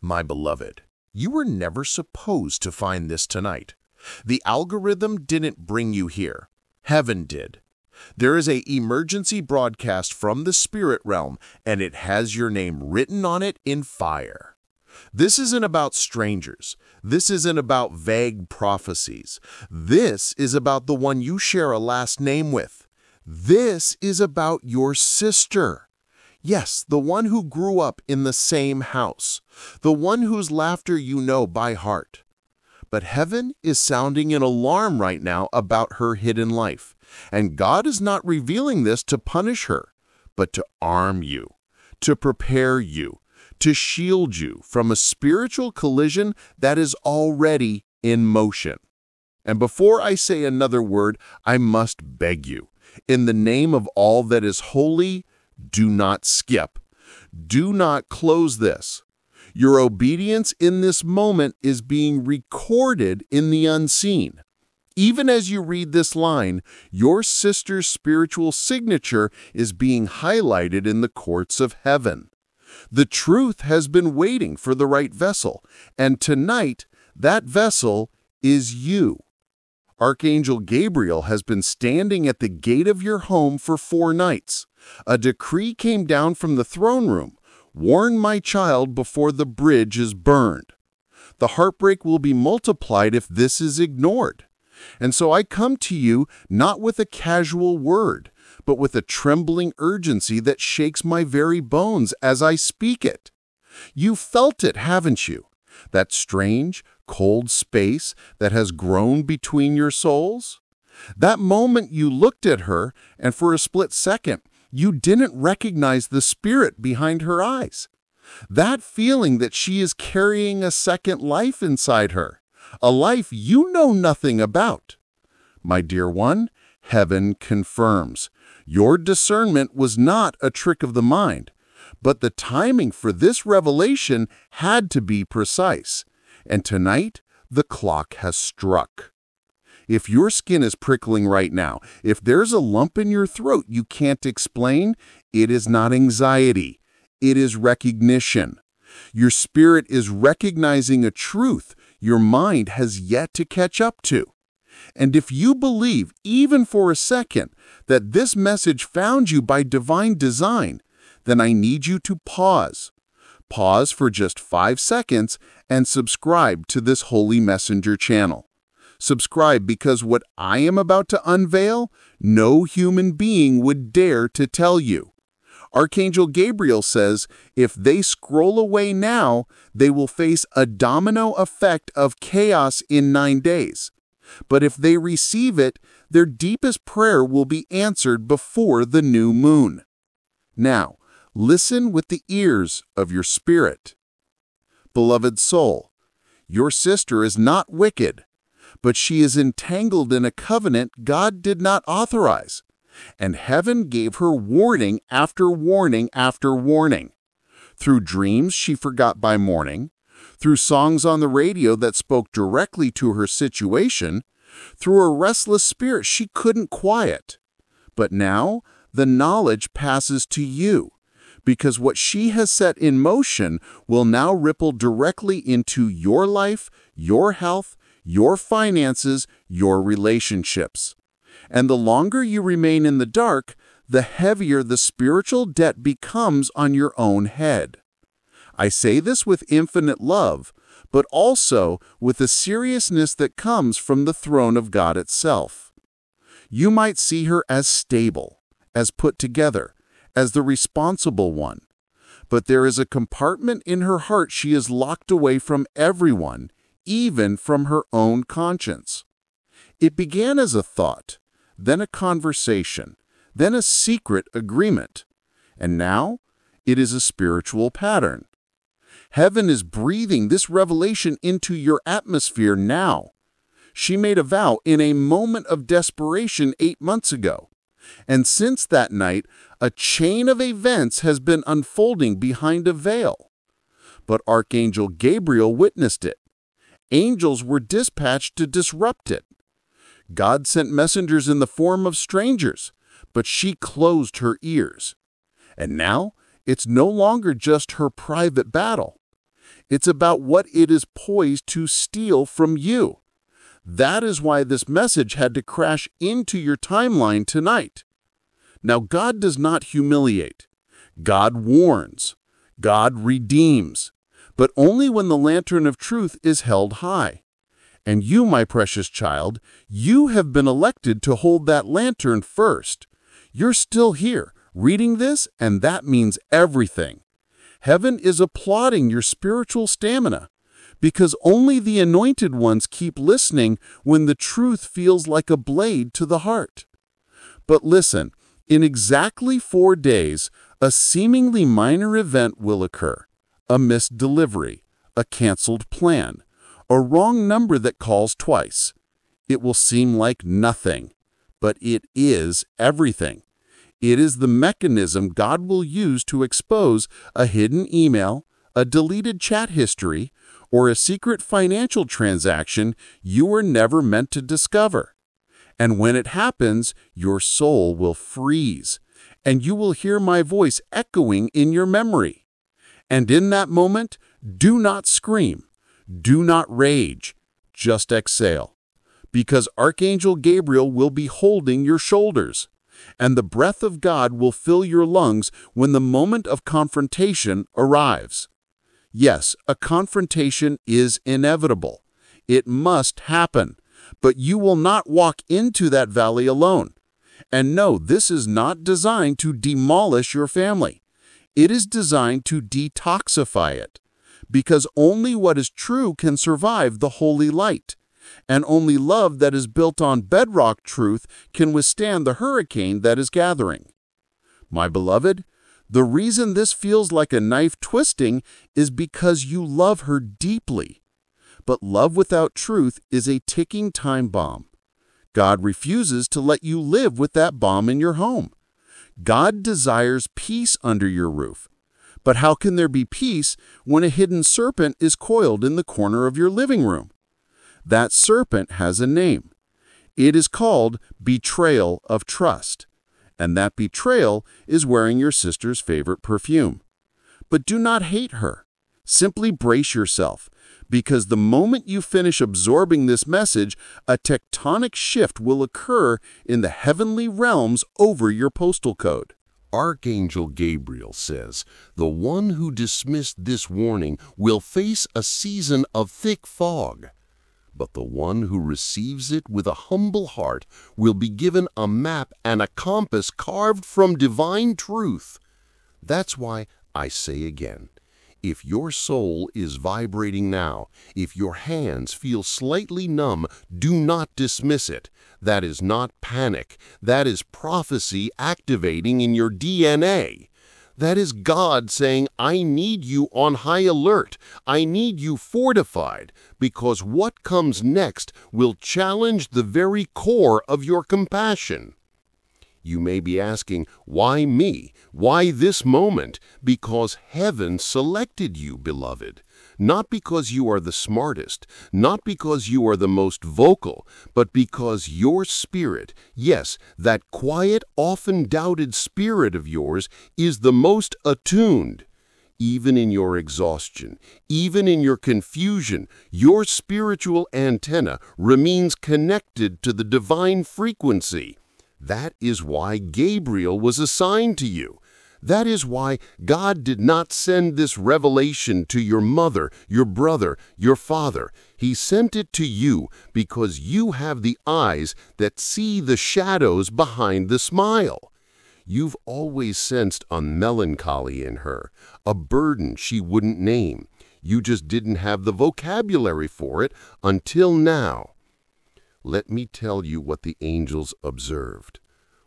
My beloved, you were never supposed to find this tonight. The algorithm didn't bring you here. Heaven did. There is an emergency broadcast from the spirit realm, and it has your name written on it in fire. This isn't about strangers. This isn't about vague prophecies. This is about the one you share a last name with. This is about your sister. Yes, the one who grew up in the same house, the one whose laughter you know by heart. But heaven is sounding an alarm right now about her hidden life, and God is not revealing this to punish her, but to arm you, to prepare you, to shield you from a spiritual collision that is already in motion. And before I say another word, I must beg you, in the name of all that is holy, do not skip. Do not close this. Your obedience in this moment is being recorded in the unseen. Even as you read this line, your sister's spiritual signature is being highlighted in the courts of heaven. The truth has been waiting for the right vessel, and tonight, that vessel is you. Archangel Gabriel has been standing at the gate of your home for 4 nights. A decree came down from the throne room. Warn my child before the bridge is burned. The heartbreak will be multiplied if this is ignored. And so I come to you not with a casual word, but with a trembling urgency that shakes my very bones as I speak it. You felt it, haven't you? That strange, cold space that has grown between your souls? That moment you looked at her, and for a split second, you didn't recognize the spirit behind her eyes. That feeling that she is carrying a second life inside her, a life you know nothing about. My dear one, heaven confirms. Your discernment was not a trick of the mind, but the timing for this revelation had to be precise. And tonight, the clock has struck. If your skin is prickling right now, if there's a lump in your throat you can't explain, it is not anxiety. It is recognition. Your spirit is recognizing a truth your mind has yet to catch up to. And if you believe, even for a second, that this message found you by divine design, then I need you to pause. Pause for just 5 seconds and subscribe to this Holy Messenger channel. Subscribe because what I am about to unveil, no human being would dare to tell you. Archangel Gabriel says if they scroll away now, they will face a domino effect of chaos in 9 days. But if they receive it, their deepest prayer will be answered before the new moon. Now, listen with the ears of your spirit. Beloved soul, your sister is not wicked, but she is entangled in a covenant God did not authorize, and heaven gave her warning after warning after warning. Through dreams she forgot by morning, through songs on the radio that spoke directly to her situation, through a restless spirit she couldn't quiet. But now the knowledge passes to you, because what she has set in motion will now ripple directly into your life, your health, your finances, your relationships. And the longer you remain in the dark, the heavier the spiritual debt becomes on your own head. I say this with infinite love, but also with the seriousness that comes from the throne of God itself. You might see her as stable, as put together, as the responsible one. But there is a compartment in her heart she is locked away from everyone, even from her own conscience. It began as a thought, then a conversation, then a secret agreement, and now it is a spiritual pattern. Heaven is breathing this revelation into your atmosphere now. She made a vow in a moment of desperation 8 months ago. And since that night, a chain of events has been unfolding behind a veil. But Archangel Gabriel witnessed it. Angels were dispatched to disrupt it. God sent messengers in the form of strangers, but she closed her ears. And now, it's no longer just her private battle. It's about what it is poised to steal from you. That is why this message had to crash into your timeline tonight. Now, God does not humiliate. God warns. God redeems. But only when the lantern of truth is held high. And you, my precious child, you have been elected to hold that lantern first. You're still here, reading this, and that means everything. Heaven is applauding your spiritual stamina, because only the anointed ones keep listening when the truth feels like a blade to the heart. But listen, in exactly 4 days, a seemingly minor event will occur. A missed delivery, a canceled plan, a wrong number that calls twice. It will seem like nothing, but it is everything. It is the mechanism God will use to expose a hidden email, a deleted chat history, or a secret financial transaction you were never meant to discover. And when it happens, your soul will freeze, and you will hear my voice echoing in your memory. And in that moment, do not scream, do not rage, just exhale, because Archangel Gabriel will be holding your shoulders, and the breath of God will fill your lungs when the moment of confrontation arrives. Yes, a confrontation is inevitable. It must happen, but you will not walk into that valley alone. And no, this is not designed to demolish your family. It is designed to detoxify it, because only what is true can survive the holy light, and only love that is built on bedrock truth can withstand the hurricane that is gathering. My beloved, the reason this feels like a knife twisting is because you love her deeply. But love without truth is a ticking time bomb. God refuses to let you live with that bomb in your home. God desires peace under your roof. But how can there be peace when a hidden serpent is coiled in the corner of your living room? That serpent has a name. It is called betrayal of trust. And that betrayal is wearing your sister's favorite perfume. But do not hate her. Simply brace yourself, because the moment you finish absorbing this message, a tectonic shift will occur in the heavenly realms over your postal code. Archangel Gabriel says, the one who dismissed this warning will face a season of thick fog. But the one who receives it with a humble heart will be given a map and a compass carved from divine truth. That's why I say again, if your soul is vibrating now, if your hands feel slightly numb, do not dismiss it. That is not panic. That is prophecy activating in your DNA. That is God saying, I need you on high alert. I need you fortified, because what comes next will challenge the very core of your compassion. You may be asking, why me? Why this moment? Because heaven selected you, beloved. Not because you are the smartest, not because you are the most vocal, but because your spirit, yes, that quiet, often doubted spirit of yours, is the most attuned. Even in your exhaustion, even in your confusion, your spiritual antenna remains connected to the divine frequency. That is why Gabriel was assigned to you. That is why God did not send this revelation to your mother, your brother, your father. He sent it to you because you have the eyes that see the shadows behind the smile. You've always sensed a melancholy in her, a burden she wouldn't name. You just didn't have the vocabulary for it until now. Let me tell you what the angels observed.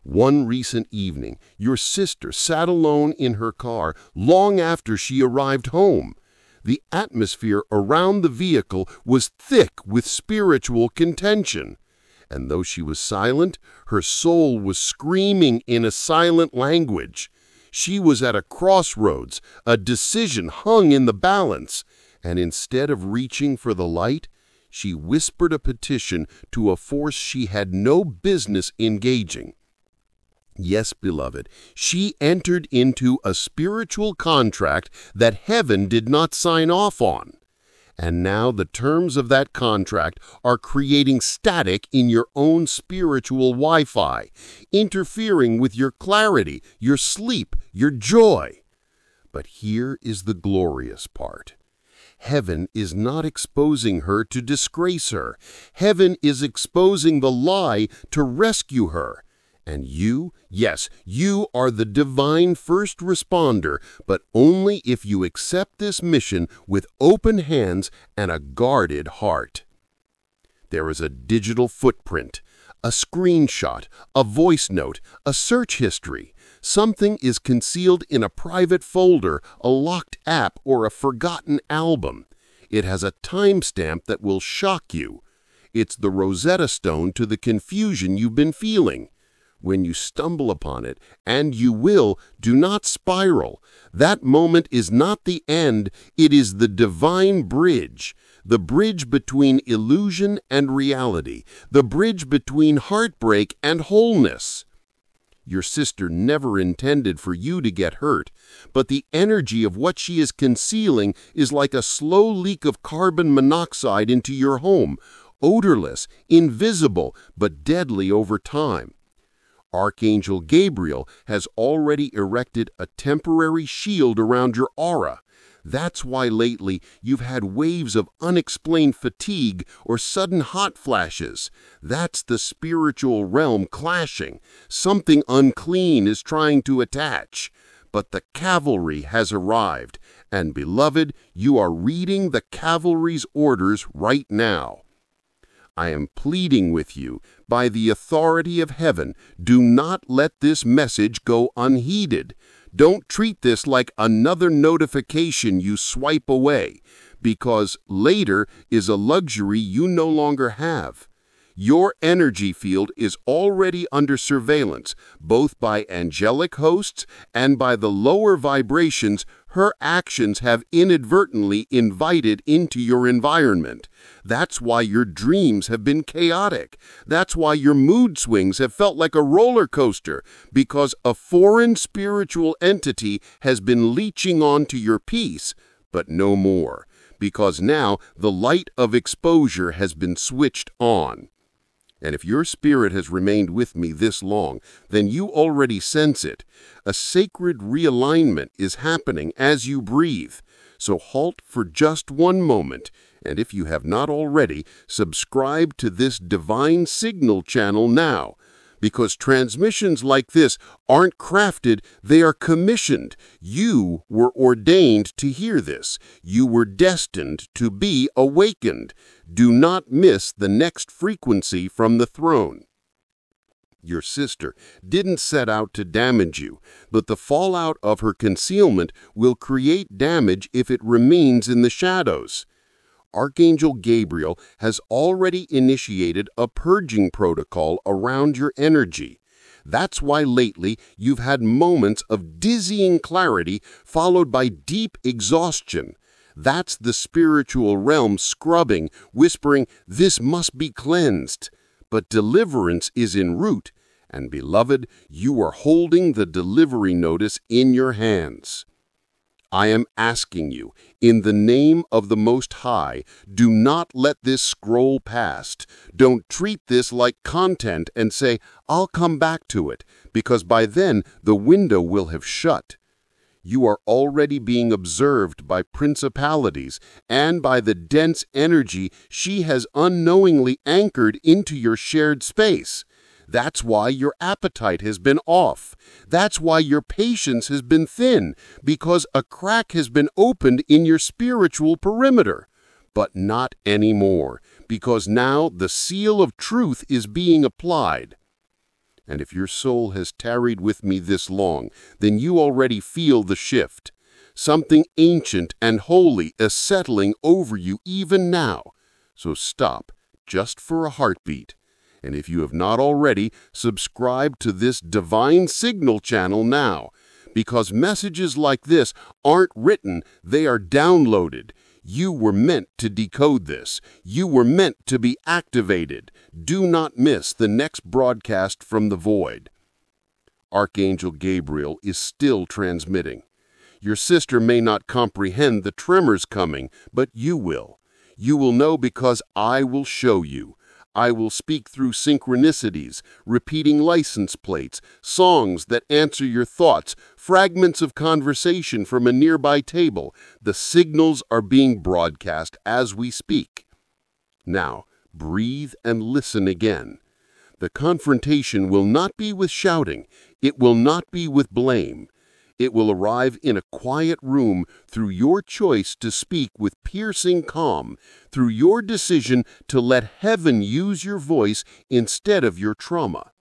One recent evening, your sister sat alone in her car long after she arrived home. The atmosphere around the vehicle was thick with spiritual contention. And though she was silent, her soul was screaming in a silent language. She was at a crossroads, a decision hung in the balance, and instead of reaching for the light, she whispered a petition to a force she had no business engaging. Yes, beloved, she entered into a spiritual contract that heaven did not sign off on. And now the terms of that contract are creating static in your own spiritual Wi-Fi, interfering with your clarity, your sleep, your joy. But here is the glorious part. Heaven is not exposing her to disgrace her. Heaven is exposing the lie to rescue her. And you, yes, you are the divine first responder, but only if you accept this mission with open hands and a guarded heart. There is a digital footprint, a screenshot, a voice note, a search history. Something is concealed in a private folder, a locked app, or a forgotten album. It has a timestamp that will shock you. It's the Rosetta Stone to the confusion you've been feeling. When you stumble upon it, and you will, do not spiral. That moment is not the end, it is the divine bridge. The bridge between illusion and reality. The bridge between heartbreak and wholeness. Your sister never intended for you to get hurt, but the energy of what she is concealing is like a slow leak of carbon monoxide into your home, odorless, invisible, but deadly over time. Archangel Gabriel has already erected a temporary shield around your aura. That's why lately you've had waves of unexplained fatigue or sudden hot flashes. That's the spiritual realm clashing. Something unclean is trying to attach. But the cavalry has arrived, and beloved, you are reading the cavalry's orders right now. I am pleading with you, by the authority of heaven, do not let this message go unheeded. Don't treat this like another notification you swipe away, because later is a luxury you no longer have. Your energy field is already under surveillance, both by angelic hosts and by the lower vibrations her actions have inadvertently invited into your environment. That's why your dreams have been chaotic. That's why your mood swings have felt like a roller coaster, because a foreign spiritual entity has been leeching onto your peace, but no more, because now the light of exposure has been switched on. And if your spirit has remained with me this long, then you already sense it. A sacred realignment is happening as you breathe. So halt for just one moment, and if you have not already, subscribe to this divine signal channel now. Because transmissions like this aren't crafted, they are commissioned. You were ordained to hear this. You were destined to be awakened. Do not miss the next frequency from the throne. Your sister didn't set out to damage you, but the fallout of her concealment will create damage if it remains in the shadows. Archangel Gabriel has already initiated a purging protocol around your energy. That's why lately you've had moments of dizzying clarity followed by deep exhaustion. That's the spiritual realm scrubbing, whispering, "This must be cleansed." But deliverance is en route, and beloved, you are holding the delivery notice in your hands. I am asking you, in the name of the Most High, do not let this scroll past. Don't treat this like content and say, "I'll come back to it," because by then the window will have shut. You are already being observed by principalities and by the dense energy she has unknowingly anchored into your shared space. That's why your appetite has been off. That's why your patience has been thin, because a crack has been opened in your spiritual perimeter. But not anymore, because now the seal of truth is being applied. And if your soul has tarried with me this long, then you already feel the shift. Something ancient and holy is settling over you even now. So stop, just for a heartbeat. And if you have not already, subscribe to this divine signal channel now, because messages like this aren't written, they are downloaded. You were meant to decode this. You were meant to be activated. Do not miss the next broadcast from the void. Archangel Gabriel is still transmitting. Your sister may not comprehend the tremors coming, but you will. You will know because I will show you. I will speak through synchronicities, repeating license plates, songs that answer your thoughts, fragments of conversation from a nearby table. The signals are being broadcast as we speak. Now, breathe and listen again. The confrontation will not be with shouting. It will not be with blame. It will arrive in a quiet room through your choice to speak with piercing calm, through your decision to let heaven use your voice instead of your trauma.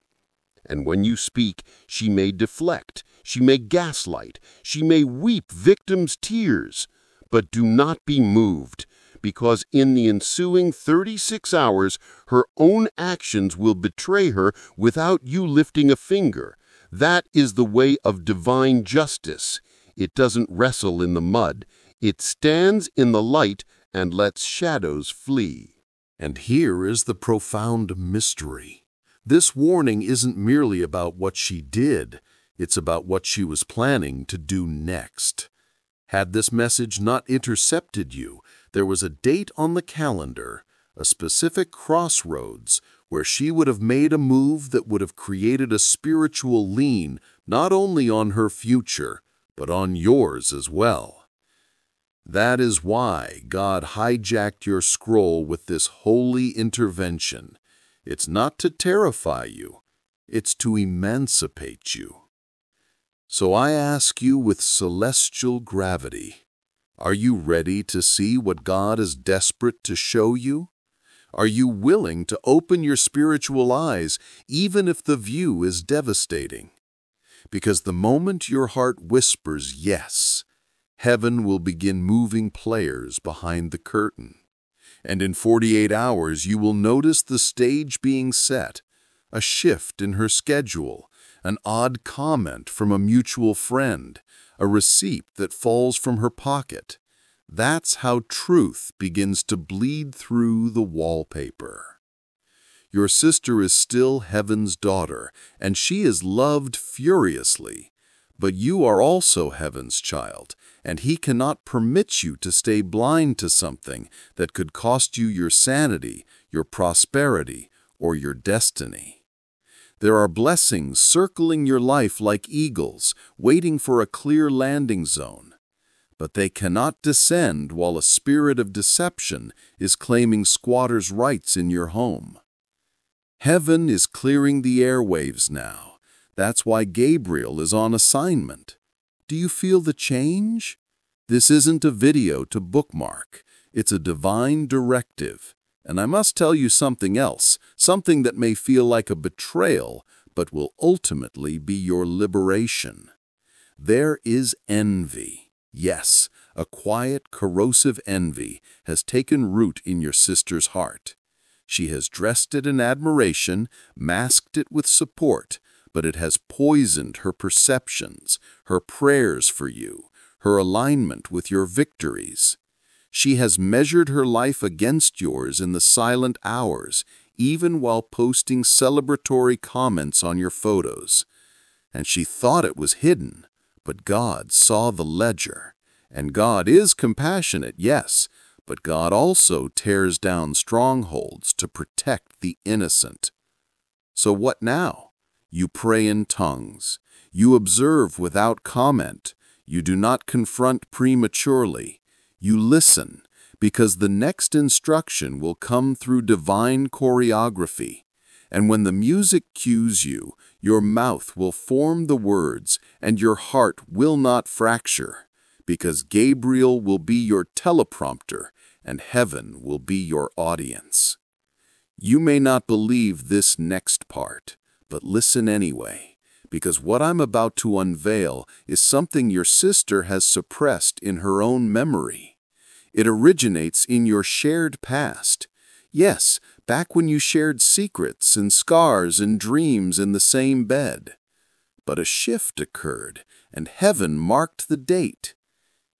And when you speak, she may deflect, she may gaslight, she may weep victims' tears. But do not be moved, because in the ensuing 36 hours, her own actions will betray her without you lifting a finger. That is the way of divine justice. It doesn't wrestle in the mud. It stands in the light and lets shadows flee. And here is the profound mystery. This warning isn't merely about what she did. It's about what she was planning to do next. Had this message not intercepted you, there was a date on the calendar, a specific crossroads, where she would have made a move that would have created a spiritual lien not only on her future, but on yours as well. That is why God hijacked your scroll with this holy intervention. It's not to terrify you, it's to emancipate you. So I ask you with celestial gravity, are you ready to see what God is desperate to show you? Are you willing to open your spiritual eyes even if the view is devastating? Because the moment your heart whispers yes, heaven will begin moving players behind the curtain. And in 48 hours you will notice the stage being set, a shift in her schedule, an odd comment from a mutual friend, a receipt that falls from her pocket. That's how truth begins to bleed through the wallpaper. Your sister is still heaven's daughter, and she is loved furiously. But you are also heaven's child, and he cannot permit you to stay blind to something that could cost you your sanity, your prosperity, or your destiny. There are blessings circling your life like eagles, waiting for a clear landing zone. But they cannot descend while a spirit of deception is claiming squatters' rights in your home. Heaven is clearing the airwaves now. That's why Gabriel is on assignment. Do you feel the change? This isn't a video to bookmark. It's a divine directive. And I must tell you something else, something that may feel like a betrayal, but will ultimately be your liberation. There is envy. Yes, a quiet, corrosive envy has taken root in your sister's heart. She has dressed it in admiration, masked it with support, but it has poisoned her perceptions, her prayers for you, her alignment with your victories. She has measured her life against yours in the silent hours, even while posting celebratory comments on your photos. And she thought it was hidden, but God saw the ledger. And God is compassionate, yes, but God also tears down strongholds to protect the innocent. So what now? You pray in tongues. You observe without comment. You do not confront prematurely. You listen, because the next instruction will come through divine choreography. And when the music cues you, your mouth will form the words, and your heart will not fracture, because Gabriel will be your teleprompter, and heaven will be your audience. You may not believe this next part, but listen anyway, because what I'm about to unveil is something your sister has suppressed in her own memory. It originates in your shared past. Yes, back when you shared secrets and scars and dreams in the same bed. But a shift occurred, and heaven marked the date.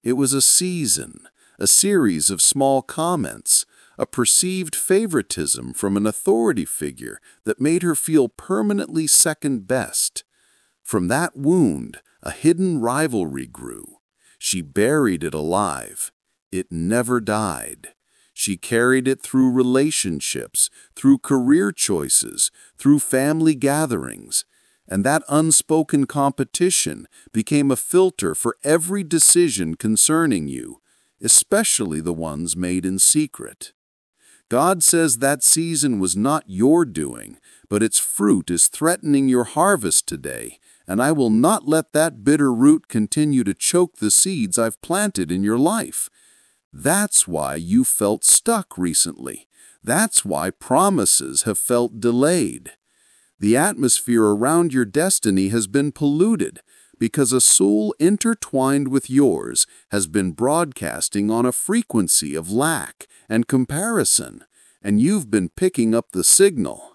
It was a season, a series of small comments, a perceived favoritism from an authority figure that made her feel permanently second best. From that wound, a hidden rivalry grew. She buried it alive. It never died. She carried it through relationships, through career choices, through family gatherings, and that unspoken competition became a filter for every decision concerning you, especially the ones made in secret. God says that season was not your doing, but its fruit is threatening your harvest today, and I will not let that bitter root continue to choke the seeds I've planted in your life. That's why you felt stuck recently. That's why promises have felt delayed. The atmosphere around your destiny has been polluted because a soul intertwined with yours has been broadcasting on a frequency of lack and comparison, and you've been picking up the signal.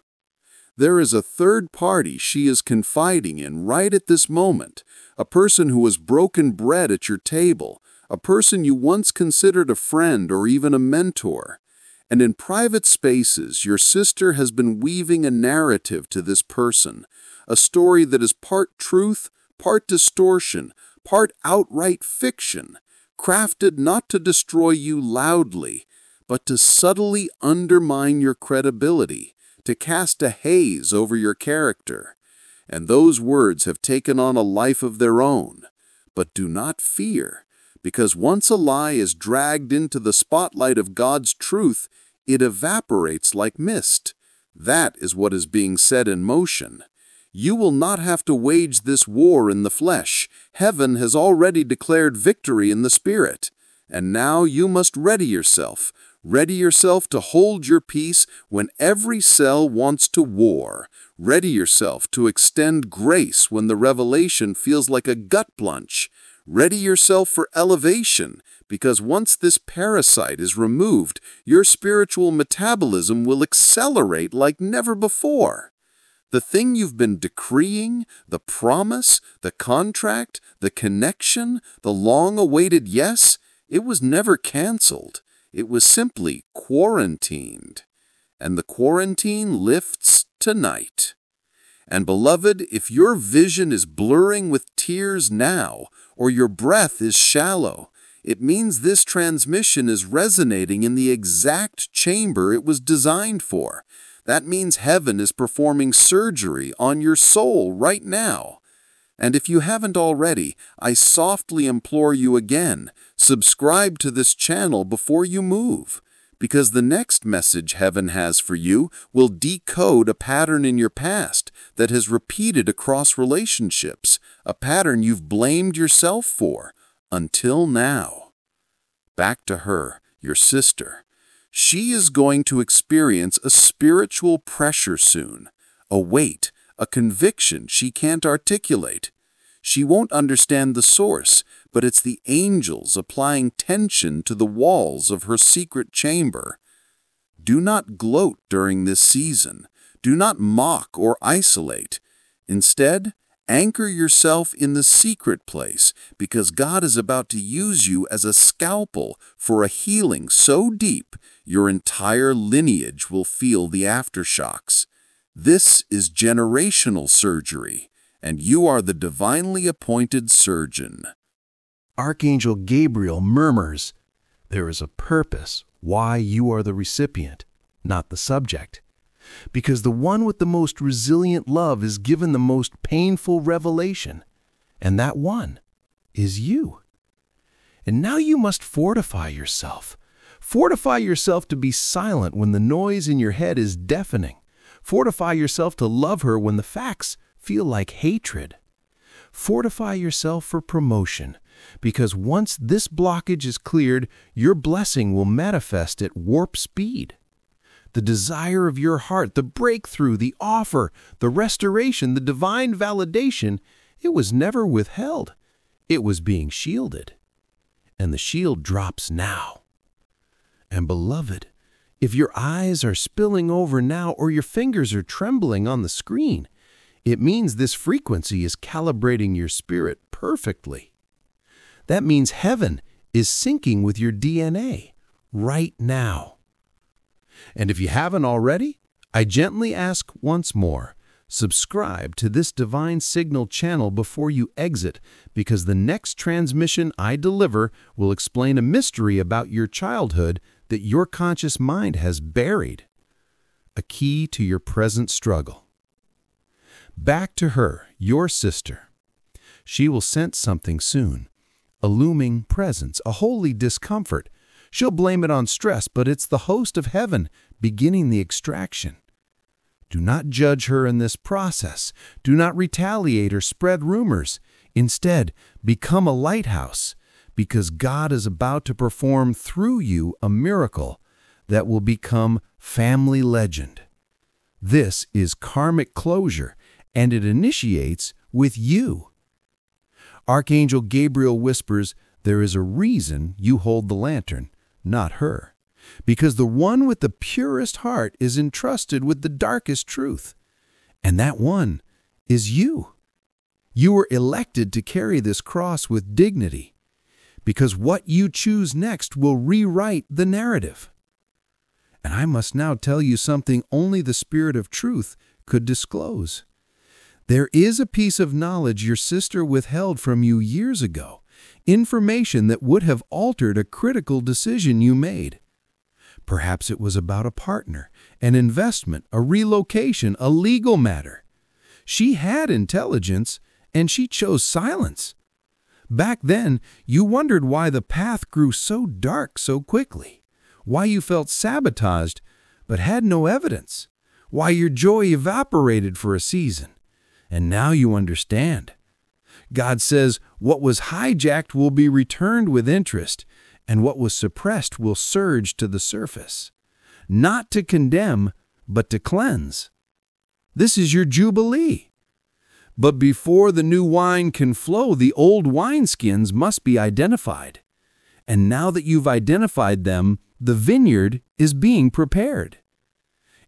There is a third party she is confiding in right at this moment, a person who has broken bread at your table, a person you once considered a friend or even a mentor. And in private spaces, your sister has been weaving a narrative to this person, a story that is part truth, part distortion, part outright fiction, crafted not to destroy you loudly, but to subtly undermine your credibility, to cast a haze over your character. And those words have taken on a life of their own. But do not fear, because once a lie is dragged into the spotlight of God's truth, it evaporates like mist. That is what is being set in motion. You will not have to wage this war in the flesh. Heaven has already declared victory in the spirit. And now you must ready yourself. Ready yourself to hold your peace when every cell wants to war. Ready yourself to extend grace when the revelation feels like a gut punch. Ready yourself for elevation, because once this parasite is removed, your spiritual metabolism will accelerate like never before. The thing you've been decreeing, the promise, the contract, the connection, the long-awaited yes, it was never canceled. It was simply quarantined. And the quarantine lifts tonight. And beloved, if your vision is blurring with tears now, or your breath is shallow, it means this transmission is resonating in the exact chamber it was designed for. That means heaven is performing surgery on your soul right now. And if you haven't already, I softly implore you again, subscribe to this channel before you move, because the next message heaven has for you will decode a pattern in your past that has repeated across relationships, a pattern you've blamed yourself for, until now. Back to her, your sister. She is going to experience a spiritual pressure soon, a weight, a conviction she can't articulate. She won't understand the source, but it's the angels applying tension to the walls of her secret chamber. Do not gloat during this season. Do not mock or isolate. Instead, anchor yourself in the secret place, because God is about to use you as a scalpel for a healing so deep your entire lineage will feel the aftershocks. This is generational surgery, and you are the divinely appointed surgeon. Archangel Gabriel murmurs, "There is a purpose why you are the recipient, not the subject. Because the one with the most resilient love is given the most painful revelation, and that one is you. And now you must fortify yourself. Fortify yourself to be silent when the noise in your head is deafening. Fortify yourself to love her when the facts feel like hatred. Fortify yourself for promotion, because once this blockage is cleared, your blessing will manifest at warp speed. The desire of your heart, the breakthrough, the offer, the restoration, the divine validation, it was never withheld. It was being shielded. And the shield drops now. And beloved, if your eyes are spilling over now or your fingers are trembling on the screen, it means this frequency is calibrating your spirit perfectly. That means heaven is syncing with your DNA right now. And if you haven't already, I gently ask once more, Subscribe to this divine signal channel before you exit, because the next transmission I deliver will explain a mystery about your childhood that your conscious mind has buried. A key to your present struggle. Back to her, your sister. She will sense something soon. A looming presence, a holy discomfort. She'll blame it on stress, but it's the host of heaven beginning the extraction. Do not judge her in this process. Do not retaliate or spread rumors. Instead, become a lighthouse, because God is about to perform through you a miracle that will become family legend. This is karmic closure, and it initiates with you. Archangel Gabriel whispers, there is a reason you hold the lantern, not her. Because the one with the purest heart is entrusted with the darkest truth. And that one is you. You were elected to carry this cross with dignity, because what you choose next will rewrite the narrative. And I must now tell you something only the Spirit of Truth could disclose. There is a piece of knowledge your sister withheld from you years ago, information that would have altered a critical decision you made. Perhaps it was about a partner, an investment, a relocation, a legal matter. She had intelligence, and she chose silence. Back then, you wondered why the path grew so dark so quickly, why you felt sabotaged but had no evidence, why your joy evaporated for a season. And now you understand. God says what was hijacked will be returned with interest, and what was suppressed will surge to the surface. Not to condemn, but to cleanse. This is your jubilee. But before the new wine can flow, the old wineskins must be identified. And now that you've identified them, the vineyard is being prepared.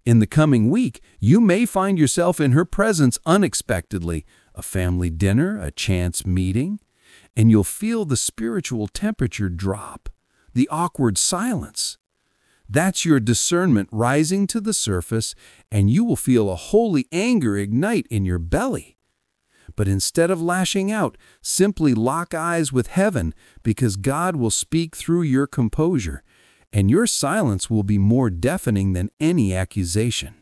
In the coming week, you may find yourself in her presence unexpectedly, a family dinner, a chance meeting, and you'll feel the spiritual temperature drop, the awkward silence. That's your discernment rising to the surface, and you will feel a holy anger ignite in your belly. But instead of lashing out, simply lock eyes with heaven, because God will speak through your composure, and your silence will be more deafening than any accusation.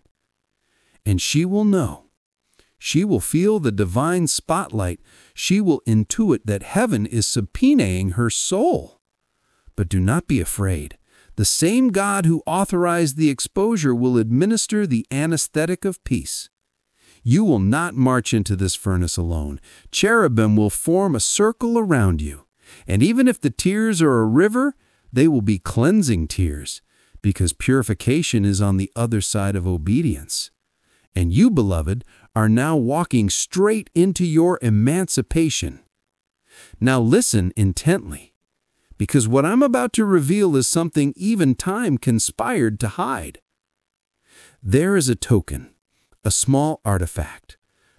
And she will know. She will feel the divine spotlight. She will intuit that heaven is subpoenaing her soul. But do not be afraid. The same God who authorized the exposure will administer the anesthetic of peace. You will not march into this furnace alone. Cherubim will form a circle around you. And even if the tears are a river, they will be cleansing tears, because purification is on the other side of obedience. And you, beloved, are now walking straight into your emancipation. Now listen intently, because what I'm about to reveal is something even time conspired to hide. There is a token, a small artifact,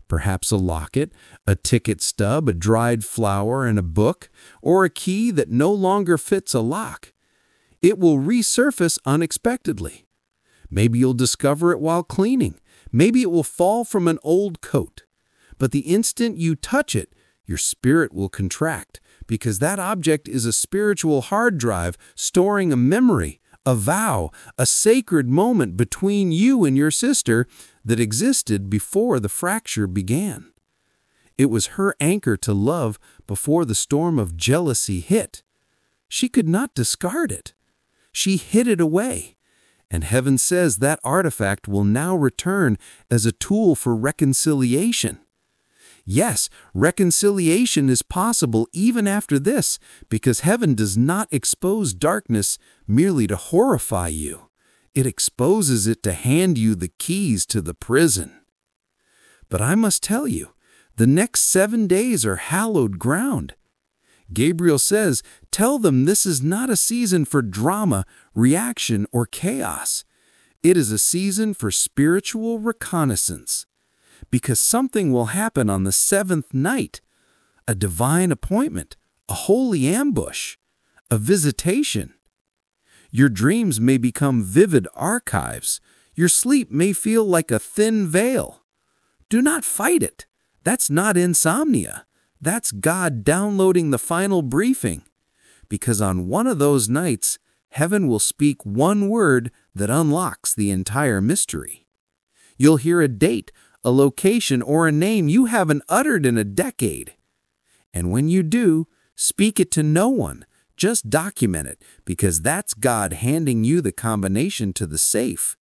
perhaps a locket, a ticket stub, a dried flower, and a book, or a key that no longer fits a lock. It will resurface unexpectedly. Maybe you'll discover it while cleaning. Maybe it will fall from an old coat. But the instant you touch it, your spirit will contract, because that object is a spiritual hard drive storing a memory, a vow, a sacred moment between you and your sister that existed before the fracture began. It was her anchor to love before the storm of jealousy hit. She could not discard it. She hid it away. And heaven says that artifact will now return as a tool for reconciliation. Yes, reconciliation is possible even after this, because heaven does not expose darkness merely to horrify you. It exposes it to hand you the keys to the prison. But I must tell you, the next 7 days are hallowed ground. Gabriel says, tell them this is not a season for drama, reaction, or chaos. It is a season for spiritual reconnaissance. Because something will happen on the 7th night, a divine appointment, a holy ambush, a visitation. Your dreams may become vivid archives. Your sleep may feel like a thin veil. Do not fight it. That's not insomnia. That's God downloading the final briefing. Because on one of those nights, heaven will speak one word that unlocks the entire mystery. You'll hear a date, a location, or a name you haven't uttered in a decade. And when you do, speak it to no one. Just document it, because that's God handing you the combination to the safe.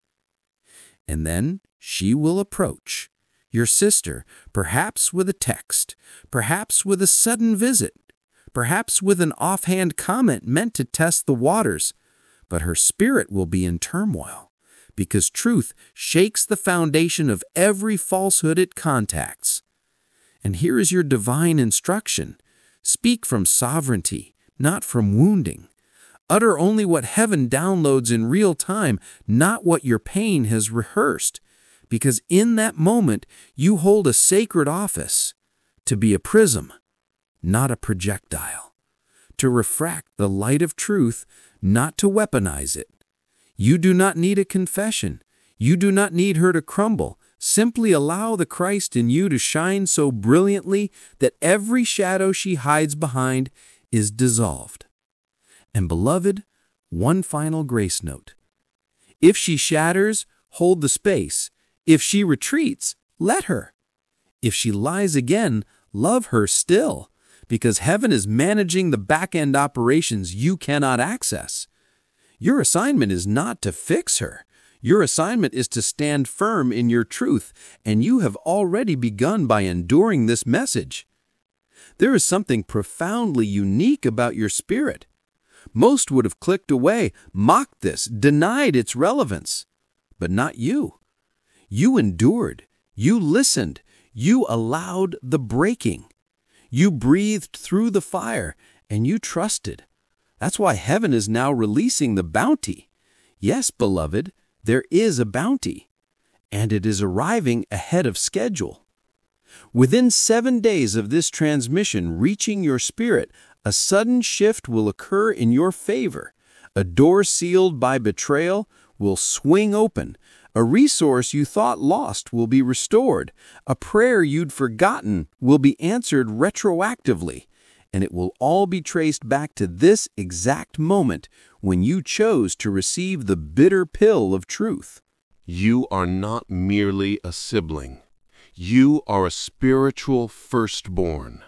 And then she will approach, your sister, perhaps with a text, perhaps with a sudden visit, perhaps with an offhand comment meant to test the waters, but her spirit will be in turmoil, because truth shakes the foundation of every falsehood it contacts. And here is your divine instruction. Speak from sovereignty, not from wounding. Utter only what heaven downloads in real time, not what your pain has rehearsed, because in that moment you hold a sacred office, to be a prism, not a projectile, to refract the light of truth, not to weaponize it. You do not need a confession. You do not need her to crumble. Simply allow the Christ in you to shine so brilliantly that every shadow she hides behind is dissolved. And beloved, one final grace note. If she shatters, hold the space. If she retreats, let her. If she lies again, love her still, because heaven is managing the back-end operations you cannot access. Your assignment is not to fix her. Your assignment is to stand firm in your truth, and you have already begun by enduring this message. There is something profoundly unique about your spirit. Most would have clicked away, mocked this, denied its relevance. But not you. You endured. You listened. You allowed the breaking. You breathed through the fire, and you trusted. That's why heaven is now releasing the bounty. Yes, beloved, there is a bounty, and it is arriving ahead of schedule. Within 7 days of this transmission reaching your spirit, a sudden shift will occur in your favor. A door sealed by betrayal will swing open. A resource you thought lost will be restored. A prayer you'd forgotten will be answered retroactively. And it will all be traced back to this exact moment when you chose to receive the bitter pill of truth. You are not merely a sibling. You are a spiritual firstborn.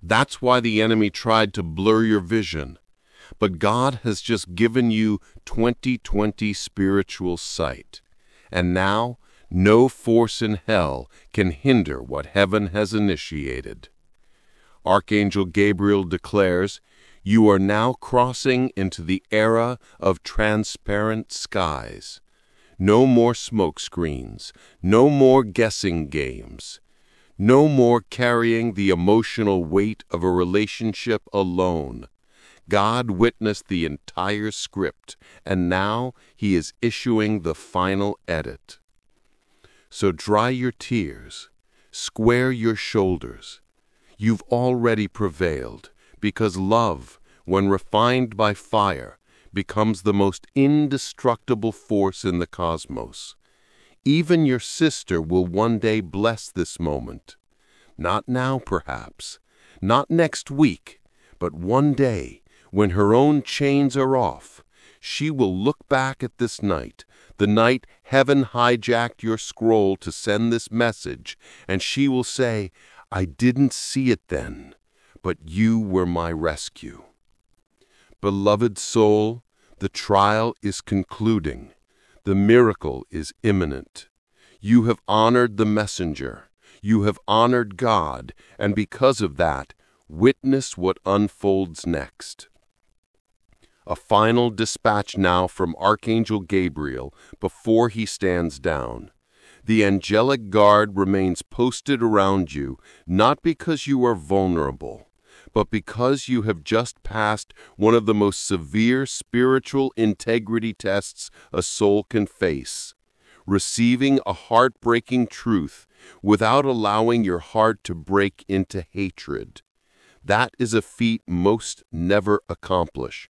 That's why the enemy tried to blur your vision. But God has just given you 20/20 spiritual sight. And now, no force in hell can hinder what heaven has initiated. Archangel Gabriel declares, you are now crossing into the era of transparent skies. No more smoke screens, no more guessing games, no more carrying the emotional weight of a relationship alone. God witnessed the entire script, and now He is issuing the final edit. So dry your tears, square your shoulders. You've already prevailed, because love, when refined by fire, becomes the most indestructible force in the cosmos. Even your sister will one day bless this moment. Not now, perhaps, not next week, but one day, when her own chains are off, she will look back at this night, the night heaven hijacked your scroll to send this message, and she will say, I didn't see it then, but you were my rescue. Beloved soul, the trial is concluding. The miracle is imminent. You have honored the messenger. You have honored God, and because of that, witness what unfolds next. A final dispatch now from Archangel Gabriel before he stands down. The angelic guard remains posted around you, not because you are vulnerable, but because you have just passed one of the most severe spiritual integrity tests a soul can face, receiving a heartbreaking truth without allowing your heart to break into hatred. That is a feat most never accomplish,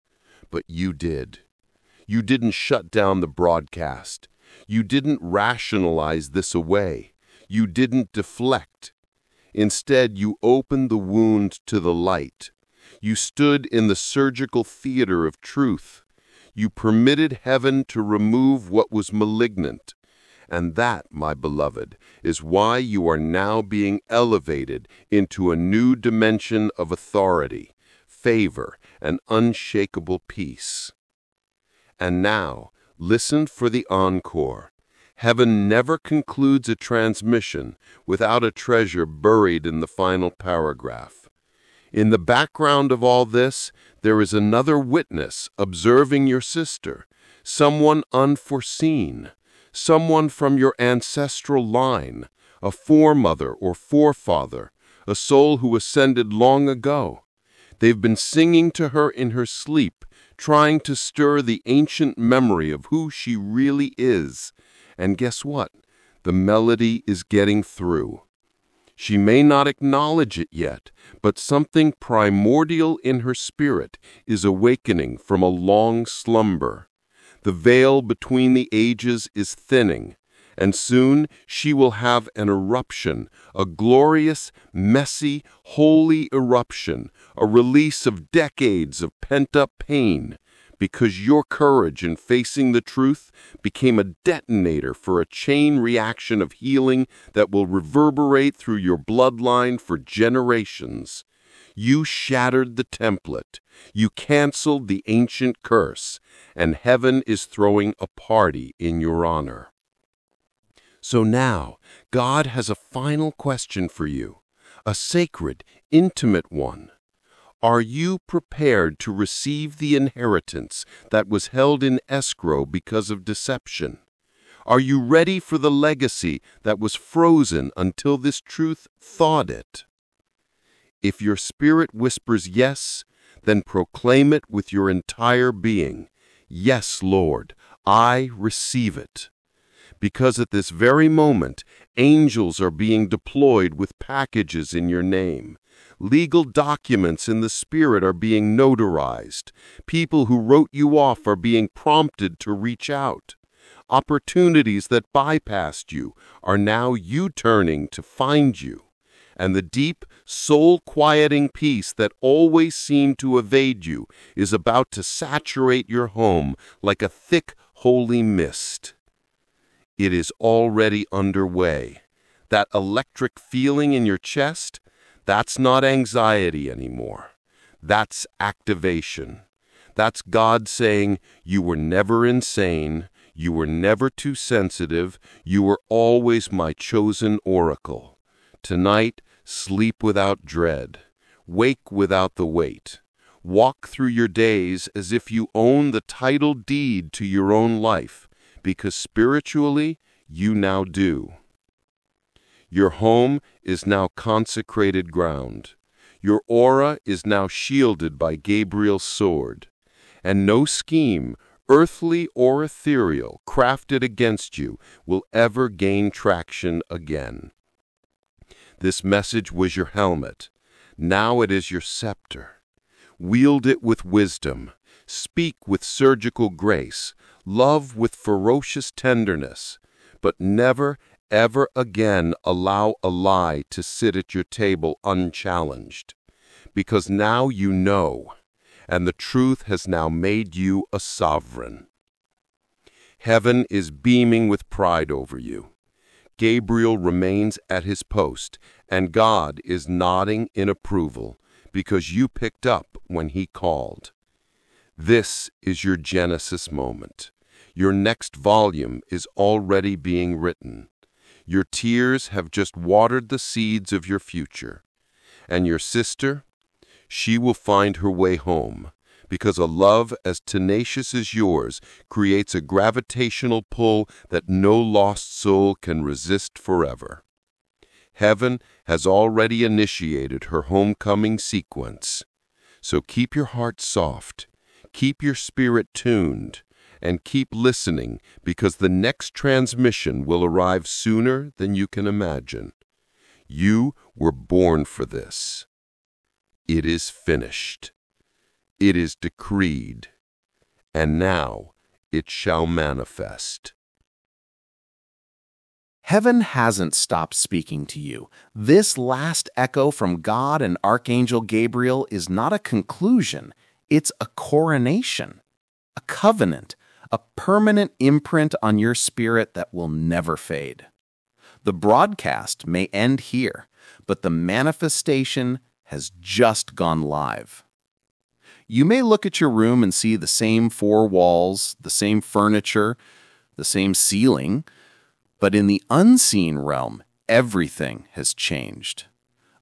but you did. You didn't shut down the broadcast. You didn't rationalize this away. You didn't deflect. Instead, you opened the wound to the light. You stood in the surgical theater of truth. You permitted heaven to remove what was malignant. And that, my beloved, is why you are now being elevated into a new dimension of authority, favor, and unshakable peace. And now, listen for the encore. Heaven never concludes a transmission without a treasure buried in the final paragraph. In the background of all this, there is another witness observing your sister, someone unforeseen, someone from your ancestral line, a foremother or forefather, a soul who ascended long ago. They've been singing to her in her sleep, trying to stir the ancient memory of who she really is. And guess what? The melody is getting through. She may not acknowledge it yet, but something primordial in her spirit is awakening from a long slumber. The veil between the ages is thinning, and soon she will have an eruption, a glorious, messy, holy eruption, a release of decades of pent-up pain, because your courage in facing the truth became a detonator for a chain reaction of healing that will reverberate through your bloodline for generations. You shattered the template. You canceled the ancient curse, and heaven is throwing a party in your honor. So now, God has a final question for you, a sacred, intimate one. Are you prepared to receive the inheritance that was held in escrow because of deception? Are you ready for the legacy that was frozen until this truth thawed it? If your spirit whispers yes, then proclaim it with your entire being. Yes, Lord, I receive it. Because at this very moment, angels are being deployed with packages in your name. Legal documents in the Spirit are being notarized. People who wrote you off are being prompted to reach out. Opportunities that bypassed you are now U-turning to find you. And the deep, soul-quieting peace that always seemed to evade you is about to saturate your home like a thick, holy mist. It is already underway. That electric feeling in your chest, that's not anxiety anymore. That's activation. That's God saying, you were never insane, you were never too sensitive, you were always my chosen oracle. Tonight, sleep without dread. Wake without the weight. Walk through your days as if you own the title deed to your own life, because spiritually, you now do. Your home is now consecrated ground. Your aura is now shielded by Gabriel's sword. And no scheme, earthly or ethereal, crafted against you will ever gain traction again. This message was your helmet. Now it is your scepter. Wield it with wisdom. Speak with surgical grace. Love with ferocious tenderness. But never, ever again allow a lie to sit at your table unchallenged. Because now you know, and the truth has now made you a sovereign. Heaven is beaming with pride over you. Gabriel remains at his post, and God is nodding in approval because you picked up when he called. This is your Genesis moment. Your next volume is already being written. Your tears have just watered the seeds of your future. And your sister, she will find her way home, because a love as tenacious as yours creates a gravitational pull that no lost soul can resist forever. Heaven has already initiated her homecoming sequence. So keep your heart soft, keep your spirit tuned, and keep listening, because the next transmission will arrive sooner than you can imagine. You were born for this. It is finished. It is decreed. And now it shall manifest. Heaven hasn't stopped speaking to you. This last echo from God and Archangel Gabriel is not a conclusion. It's a coronation, a covenant, a permanent imprint on your spirit that will never fade. The broadcast may end here, but the manifestation has just gone live. You may look at your room and see the same four walls, the same furniture, the same ceiling, but in the unseen realm, everything has changed.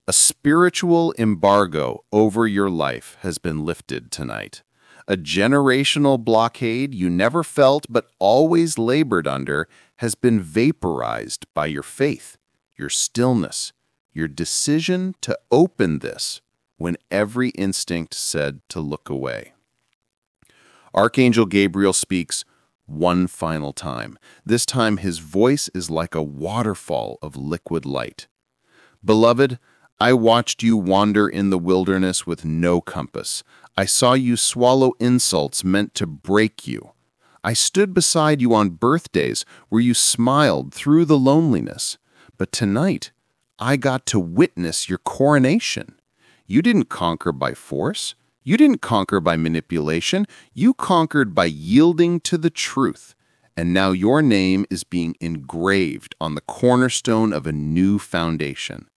A spiritual embargo over your life has been lifted tonight. A generational blockade you never felt but always labored under has been vaporized by your faith, your stillness, your decision to open this when every instinct said to look away. Archangel Gabriel speaks one final time. This time his voice is like a waterfall of liquid light. Beloved, I watched you wander in the wilderness with no compass. I saw you swallow insults meant to break you. I stood beside you on birthdays where you smiled through the loneliness. But tonight, I got to witness your coronation. You didn't conquer by force. You didn't conquer by manipulation. You conquered by yielding to the truth. And now your name is being engraved on the cornerstone of a new foundation.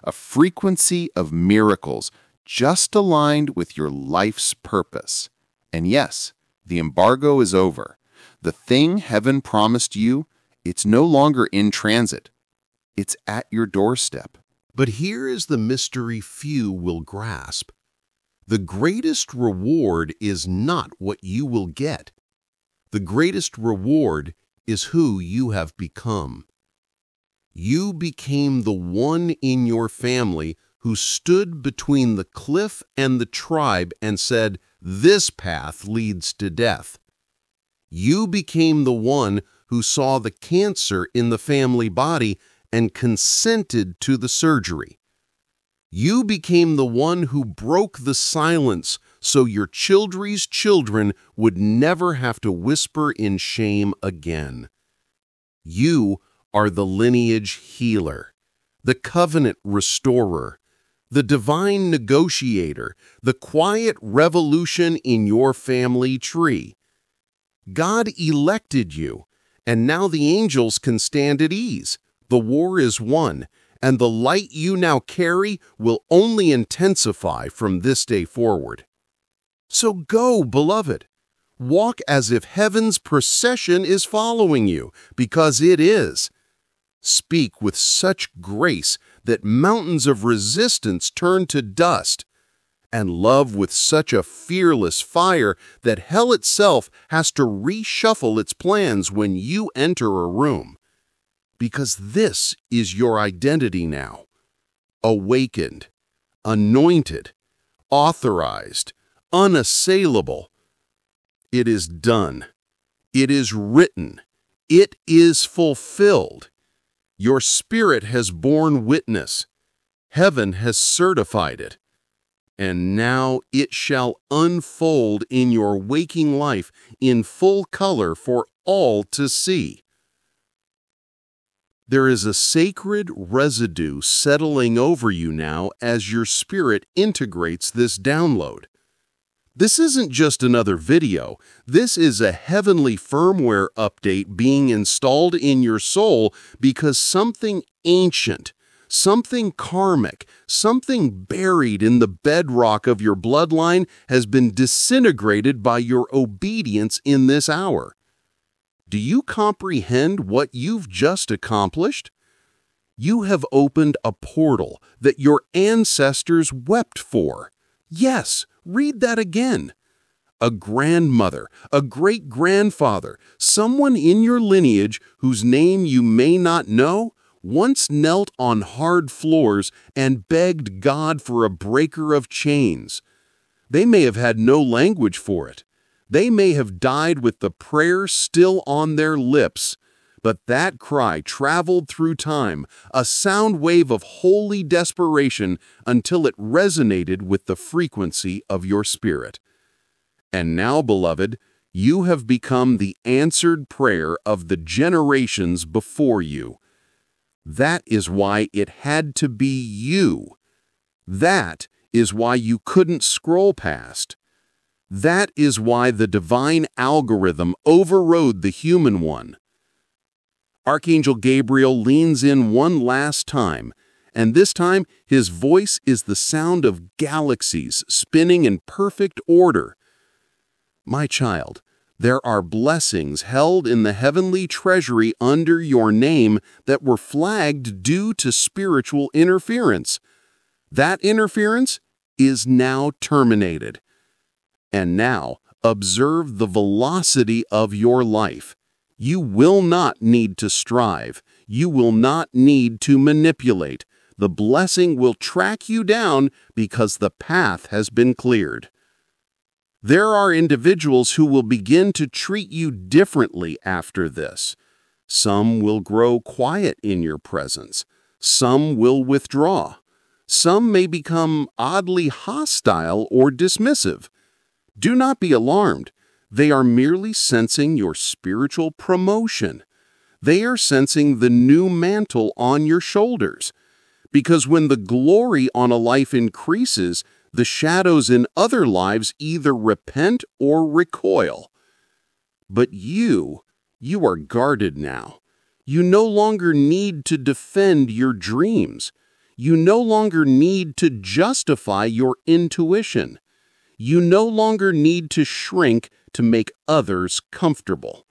A frequency of miracles just aligned with your life's purpose. And yes, the embargo is over. The thing heaven promised you, it's no longer in transit. It's at your doorstep. But here is the mystery few will grasp. The greatest reward is not what you will get. The greatest reward is who you have become. You became the one in your family who stood between the cliff and the tribe and said, "This path leads to death." You became the one who saw the cancer in the family body and consented to the surgery. You became the one who broke the silence so your children's children would never have to whisper in shame again. You are the lineage healer, the covenant restorer, the divine negotiator, the quiet revolution in your family tree. God elected you, and now the angels can stand at ease. The war is won, and the light you now carry will only intensify from this day forward. So go, beloved. Walk as if heaven's procession is following you, because it is. Speak with such grace that mountains of resistance turn to dust, and love with such a fearless fire that hell itself has to reshuffle its plans when you enter a room. Because this is your identity now. Awakened, anointed, authorized, unassailable. It is done. It is written. It is fulfilled. Your spirit has borne witness. Heaven has certified it. And now it shall unfold in your waking life in full color for all to see. There is a sacred residue settling over you now as your spirit integrates this download. This isn't just another video. This is a heavenly firmware update being installed in your soul because something ancient, something karmic, something buried in the bedrock of your bloodline has been disintegrated by your obedience in this hour. Do you comprehend what you've just accomplished? You have opened a portal that your ancestors wept for. Yes, read that again. A grandmother, a great-grandfather, someone in your lineage whose name you may not know, once knelt on hard floors and begged God for a breaker of chains. They may have had no language for it. They may have died with the prayer still on their lips, but that cry traveled through time, a sound wave of holy desperation until it resonated with the frequency of your spirit. And now, beloved, you have become the answered prayer of the generations before you. That is why it had to be you. That is why you couldn't scroll past. That is why the divine algorithm overrode the human one. Archangel Gabriel leans in one last time, and this time his voice is the sound of galaxies spinning in perfect order. My child, there are blessings held in the heavenly treasury under your name that were flagged due to spiritual interference. That interference is now terminated. And now, observe the velocity of your life. You will not need to strive. You will not need to manipulate. The blessing will track you down because the path has been cleared. There are individuals who will begin to treat you differently after this. Some will grow quiet in your presence. Some will withdraw. Some may become oddly hostile or dismissive. Do not be alarmed. They are merely sensing your spiritual promotion. They are sensing the new mantle on your shoulders. Because when the glory on a life increases, the shadows in other lives either repent or recoil. But you are guarded now. You no longer need to defend your dreams. You no longer need to justify your intuition. You no longer need to shrink to make others comfortable.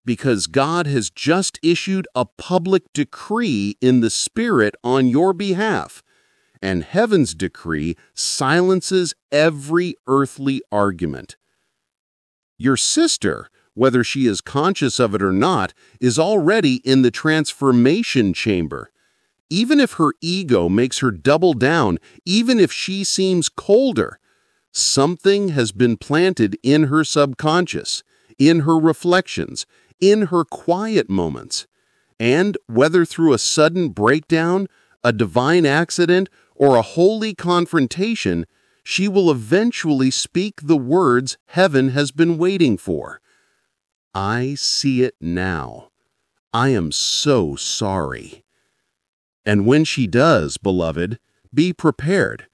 Because God has just issued a public decree in the Spirit on your behalf, and heaven's decree silences every earthly argument. Your sister, whether she is conscious of it or not, is already in the transformation chamber. Even if her ego makes her double down, even if she seems colder, something has been planted in her subconscious, in her reflections, in her quiet moments. And whether through a sudden breakdown, a divine accident, or a holy confrontation, she will eventually speak the words heaven has been waiting for. I see it now. I am so sorry. And when she does, beloved, be prepared,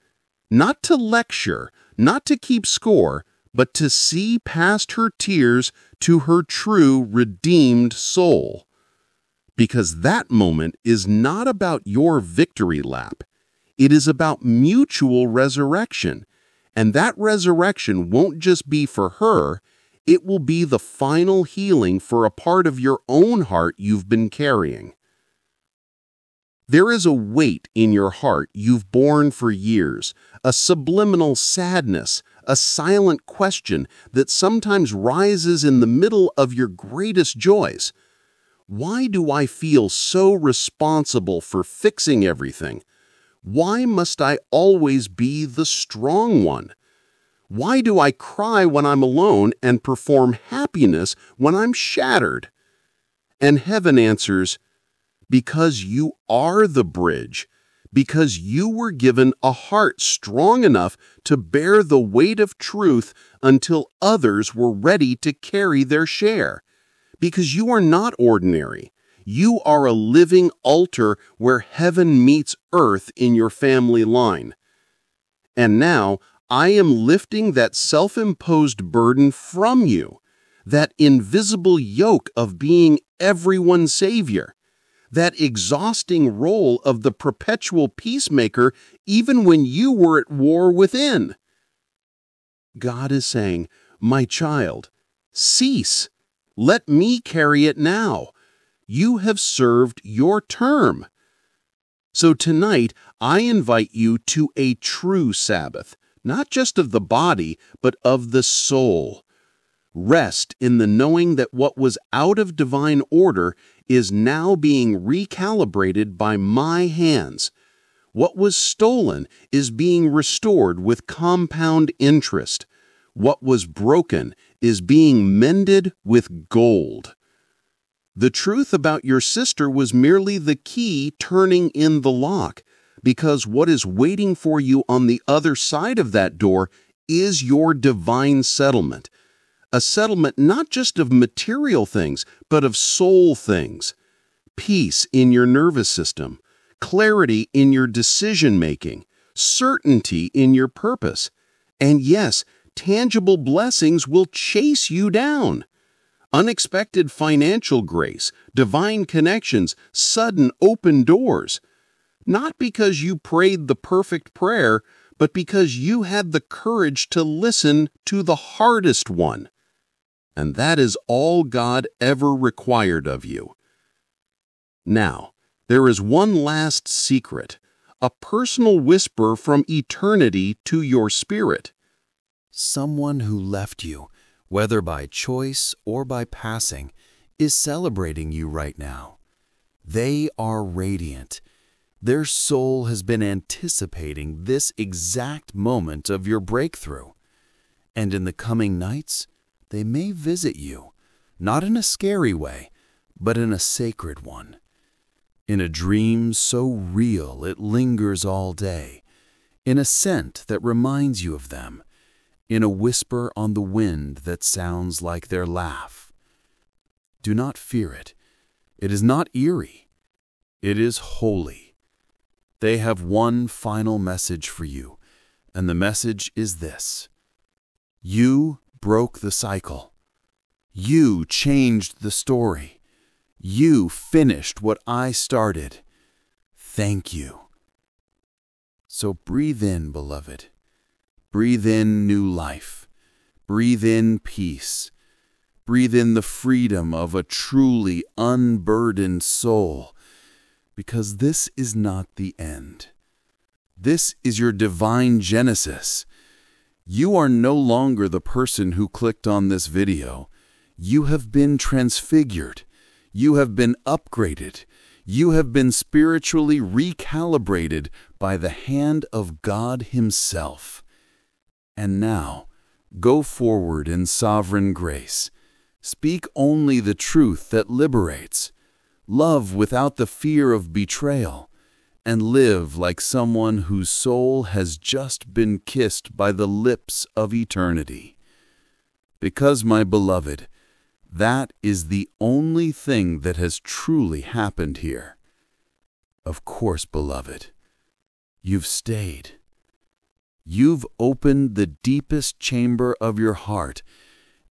not to lecture, not to keep score, but to see past her tears to her true redeemed soul. Because that moment is not about your victory lap. It is about mutual resurrection. And that resurrection won't just be for her, it will be the final healing for a part of your own heart you've been carrying. There is a weight in your heart you've borne for years, a subliminal sadness, a silent question that sometimes rises in the middle of your greatest joys. Why do I feel so responsible for fixing everything? Why must I always be the strong one? Why do I cry when I'm alone and perform happiness when I'm shattered? And heaven answers, because you are the bridge, because you were given a heart strong enough to bear the weight of truth until others were ready to carry their share. Because you are not ordinary. You are a living altar where heaven meets earth in your family line. And now, I am lifting that self-imposed burden from you, that invisible yoke of being everyone's savior, that exhausting role of the perpetual peacemaker even when you were at war within. God is saying, my child, cease. Let me carry it now. You have served your term. So tonight, I invite you to a true Sabbath, not just of the body, but of the soul. Rest in the knowing that what was out of divine order is now being recalibrated by my hands. What was stolen is being restored with compound interest. What was broken is being mended with gold. The truth about your sister was merely the key turning in the lock, because what is waiting for you on the other side of that door is your divine settlement. A settlement not just of material things, but of soul things. peace in your nervous system, clarity in your decision-making, certainty in your purpose. And yes, tangible blessings will chase you down. Unexpected financial grace, divine connections, sudden open doors. Not because you prayed the perfect prayer, but because you had the courage to listen to the hardest one. And that is all God ever required of you. Now, there is one last secret, a personal whisper from eternity to your spirit. Someone who left you, whether by choice or by passing, is celebrating you right now. They are radiant. Their soul has been anticipating this exact moment of your breakthrough. And in the coming nights, they may visit you, not in a scary way, but in a sacred one. In a dream so real it lingers all day, in a scent that reminds you of them, in a whisper on the wind that sounds like their laugh. Do not fear it. It is not eerie. It is holy. They have one final message for you, and the message is this: you broke the cycle. You changed the story. You finished what I started. Thank you. So breathe in, beloved. Breathe in new life. Breathe in peace. Breathe in the freedom of a truly unburdened soul, because this is not the end. This is your divine genesis. You are no longer the person who clicked on this video. You have been transfigured. You have been upgraded. You have been spiritually recalibrated by the hand of God Himself. And now, go forward in sovereign grace. Speak only the truth that liberates. Love without the fear of betrayal. And live like someone whose soul has just been kissed by the lips of eternity. Because, my beloved, that is the only thing that has truly happened here. Of course, beloved, you've stayed. You've opened the deepest chamber of your heart,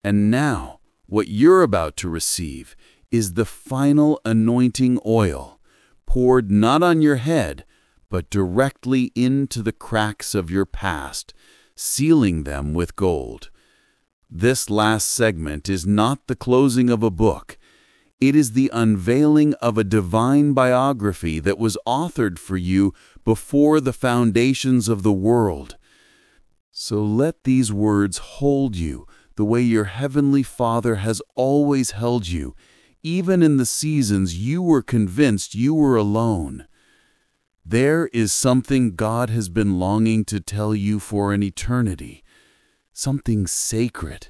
and now what you're about to receive is the final anointing oil, poured not on your head, but directly into the cracks of your past, sealing them with gold. This last segment is not the closing of a book. It is the unveiling of a divine biography that was authored for you before the foundations of the world. So let these words hold you the way your Heavenly Father has always held you, even in the seasons you were convinced you were alone. There is something God has been longing to tell you for an eternity, something sacred,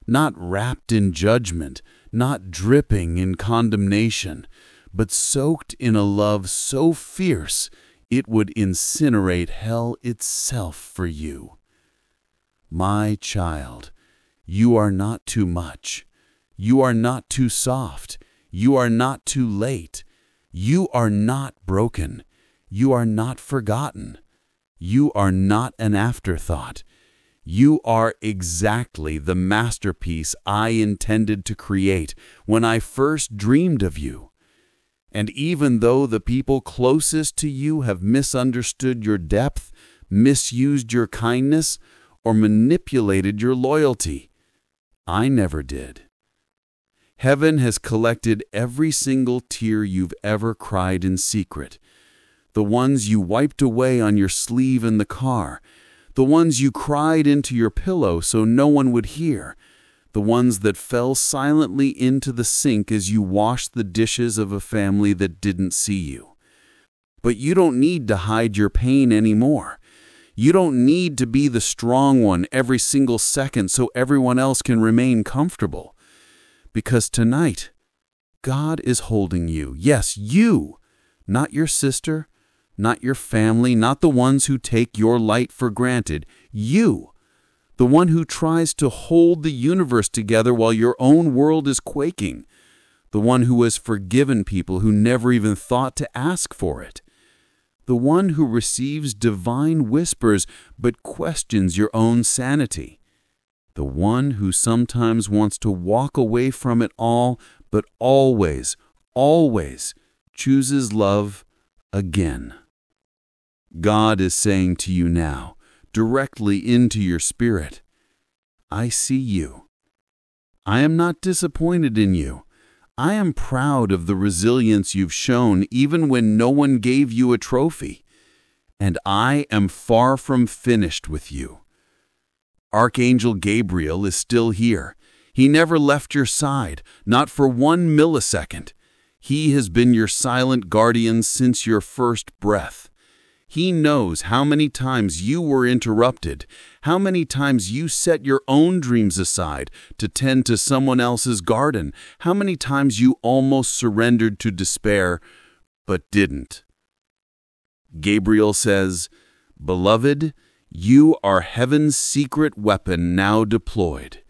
not wrapped in judgment, not dripping in condemnation, but soaked in a love so fierce it would incinerate hell itself for you. My child, you are not too much. You are not too soft. You are not too late. You are not broken. You are not forgotten. You are not an afterthought. You are exactly the masterpiece I intended to create when I first dreamed of you. And even though the people closest to you have misunderstood your depth, misused your kindness, or manipulated your loyalty, I never did. Heaven has collected every single tear you've ever cried in secret, the ones you wiped away on your sleeve in the car, the ones you cried into your pillow so no one would hear, the ones that fell silently into the sink as you washed the dishes of a family that didn't see you. But you don't need to hide your pain anymore. You don't need to be the strong one every single second so everyone else can remain comfortable. Because tonight, God is holding you. Yes, you, not your sister, not your family, not the ones who take your light for granted. You, the one who tries to hold the universe together while your own world is quaking. the one who has forgiven people who never even thought to ask for it, the one who receives divine whispers but questions your own sanity, the one who sometimes wants to walk away from it all but always, always chooses love again. God is saying to you now, directly into your spirit, I see you. I am not disappointed in you. I am proud of the resilience you've shown even when no one gave you a trophy. And I am far from finished with you. Archangel Gabriel is still here. He never left your side, not for 1 millisecond. He has been your silent guardian since your first breath. He knows how many times you were interrupted, how many times you set your own dreams aside to tend to someone else's garden, how many times you almost surrendered to despair, but didn't. Gabriel says, Beloved, you are heaven's secret weapon now deployed.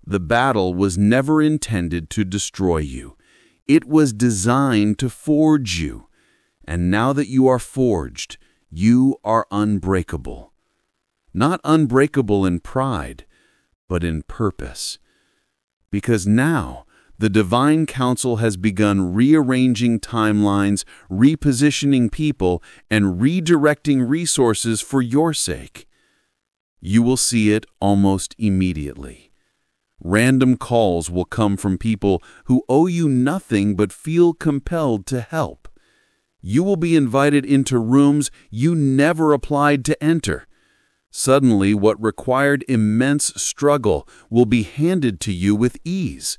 The battle was never intended to destroy you. It was designed to forge you. And now that you are forged, you are unbreakable. Not unbreakable in pride, but in purpose. Because now, the divine council has begun rearranging timelines, repositioning people, and redirecting resources for your sake. You will see it almost immediately. Random calls will come from people who owe you nothing but feel compelled to help. You will be invited into rooms you never applied to enter. Suddenly, what required immense struggle will be handed to you with ease,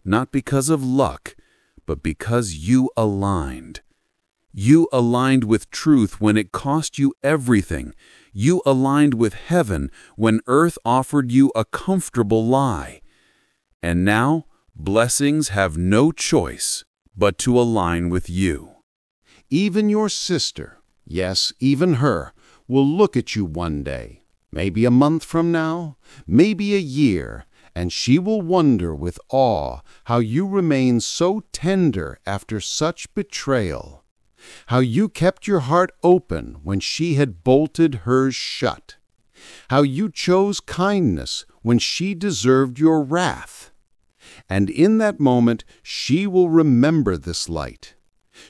not because of luck, but because you aligned. You aligned with truth when it cost you everything. You aligned with heaven when earth offered you a comfortable lie. And now, blessings have no choice but to align with you. Even your sister, yes, even her, will look at you one day, maybe a month from now, maybe a year, and she will wonder with awe how you remain so tender after such betrayal, how you kept your heart open when she had bolted hers shut, how you chose kindness when she deserved your wrath. And in that moment, she will remember this light.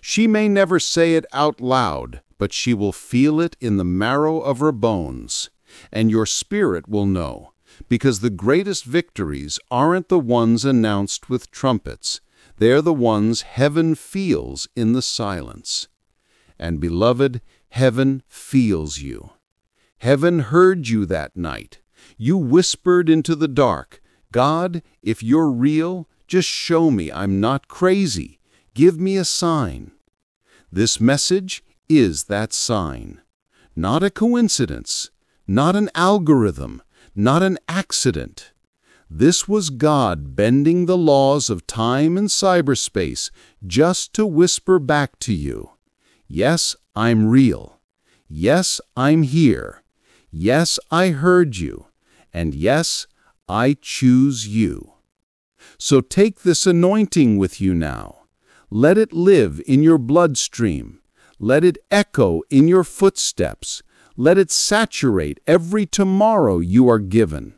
She may never say it out loud, but she will feel it in the marrow of her bones, and your spirit will know, because the greatest victories aren't the ones announced with trumpets. They're the ones heaven feels in the silence. And beloved, heaven feels you. Heaven heard you that night. You whispered into the dark, God, if you're real, just show me I'm not crazy. Give me a sign. This message is that sign. Not a coincidence, not an algorithm, not an accident. This was God bending the laws of time and cyberspace just to whisper back to you, yes, I'm real. Yes, I'm here. Yes, I heard you. And yes, I choose you. So take this anointing with you now. Let it live in your bloodstream. Let it echo in your footsteps. Let it saturate every tomorrow you are given.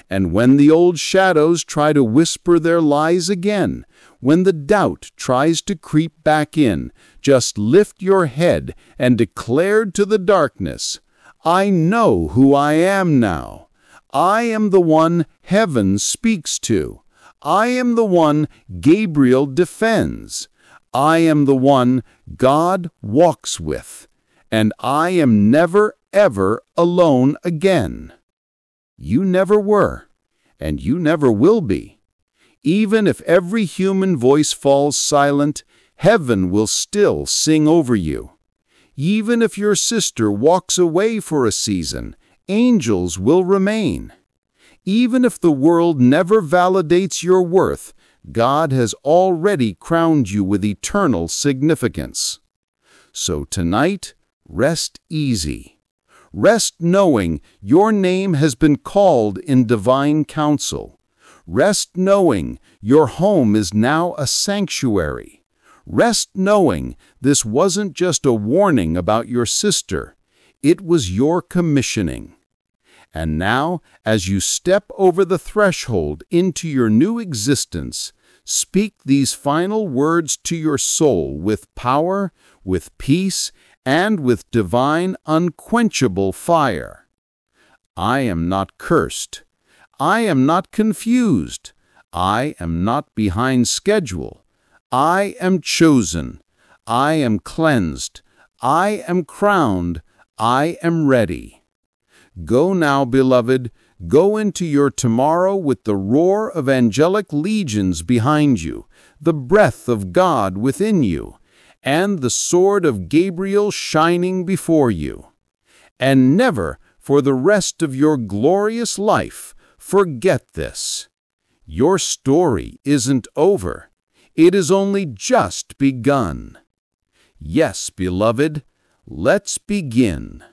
And when the old shadows try to whisper their lies again, when the doubt tries to creep back in, just lift your head and declare to the darkness, I know who I am now. I am the one heaven speaks to. I am the one Gabriel defends. I am the one God walks with. And I am never, ever alone again. You never were, and you never will be. Even if every human voice falls silent, heaven will still sing over you. Even if your sister walks away for a season, angels will remain. Even if the world never validates your worth, God has already crowned you with eternal significance. So tonight, rest easy. Rest knowing your name has been called in divine counsel. Rest knowing Your home is now a sanctuary. Rest knowing this wasn't just a warning about your sister. It was your commissioning. And now, as you step over the threshold into your new existence, speak these final words to your soul with power, with peace, and with divine, unquenchable fire. I am not cursed. I am not confused. I am not behind schedule. I am chosen. I am cleansed. I am crowned. I am ready. Go now, beloved. Go into your tomorrow with the roar of angelic legions behind you, the breath of God within you, and the sword of Gabriel shining before you. And never, for the rest of your glorious life, forget this. Your story isn't over. It is only just begun. Yes, beloved, let's begin.